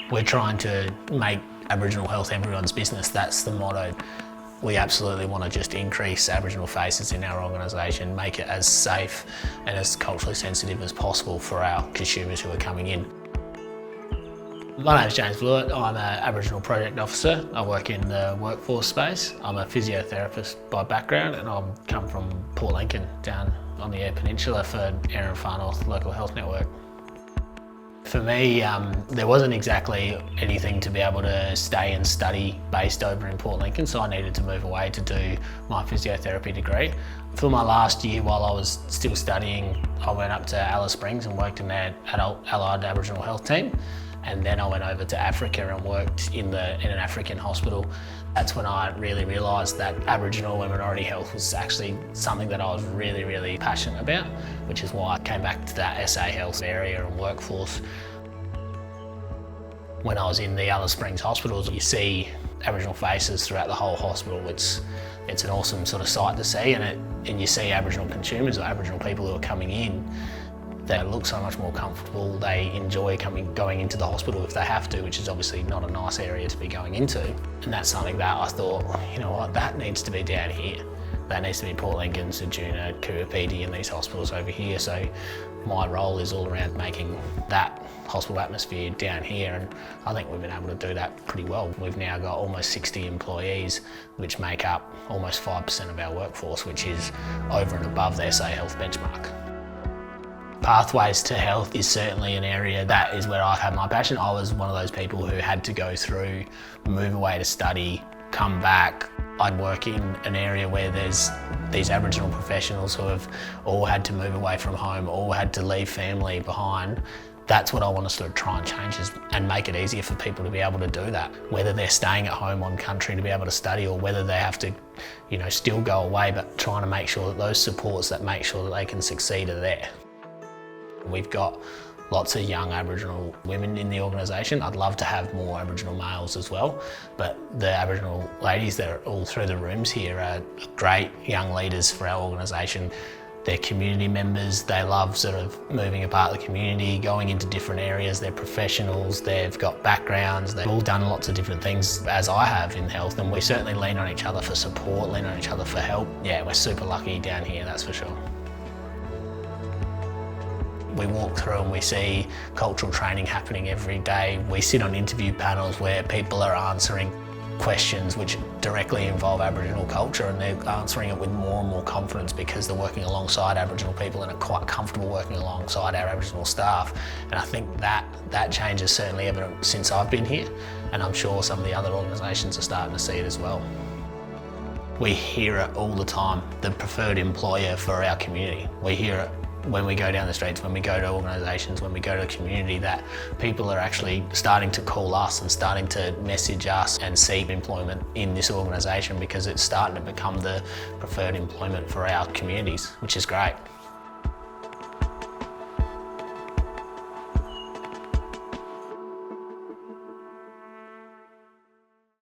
We're trying to make Aboriginal health everyone's business. That's the motto. We absolutely want to just increase Aboriginal faces in our organisation, make it as safe and as culturally sensitive as possible for our consumers who are coming in. My name's James Blewett. I'm an Aboriginal Project Officer. I work in the workforce space. I'm a physiotherapist by background and I come from Port Lincoln down on the Eyre Peninsula for Eyre and Far North Local Health Network. For me, there wasn't exactly anything to be able to stay and study based over in Port Lincoln, so I needed to move away to do my physiotherapy degree. For my last year, while I was still studying, I went up to Alice Springs and worked in their adult allied Aboriginal health team. And then I went over to Africa and worked in an African hospital. That's when I really realised that Aboriginal and minority health was actually something that I was really, really passionate about, which is why I came back to that SA health area and workforce. When I was in the Alice Springs hospitals, you see Aboriginal faces throughout the whole hospital. It's an awesome sort of sight to see, and you see Aboriginal consumers or Aboriginal people who are coming in. They look so much more comfortable. They enjoy going into the hospital if they have to, which is obviously not a nice area to be going into. And that's something that I thought, you know what, that needs to be down here. That needs to be Port Lincoln, Ceduna, Kurupedi and these hospitals over here. So my role is all around making that hospital atmosphere down here, and I think we've been able to do that pretty well. We've now got almost 60 employees, which make up almost 5% of our workforce, which is over and above the SA Health benchmark. Pathways to health is certainly an area that is where I have my passion. I was one of those people who had to go through, move away to study, come back. I'd work in an area where there's these Aboriginal professionals who have all had to move away from home, all had to leave family behind. That's what I want to sort of try and change and make it easier for people to be able to do that. Whether they're staying at home on country to be able to study or whether they have to, still go away, but trying to make sure that those supports that make sure that they can succeed are there. We've got lots of young Aboriginal women in the organisation. I'd love to have more Aboriginal males as well, but the Aboriginal ladies that are all through the rooms here are great young leaders for our organisation. They're community members, they love sort of moving apart the community, going into different areas, they're professionals, they've got backgrounds, they've all done lots of different things as I have in health, and we certainly lean on each other for support, lean on each other for help. Yeah, we're super lucky down here, that's for sure. We walk through and we see cultural training happening every day. We sit on interview panels where people are answering questions which directly involve Aboriginal culture, and they're answering it with more and more confidence because they're working alongside Aboriginal people and are quite comfortable working alongside our Aboriginal staff. And I think that change is certainly evident since I've been here, and I'm sure some of the other organisations are starting to see it as well. We hear it all the time, the preferred employer for our community. We hear it when we go down the streets, when we go to organisations, when we go to the community, that people are actually starting to call us and starting to message us and seek employment in this organisation because it's starting to become the preferred employment for our communities, which is great.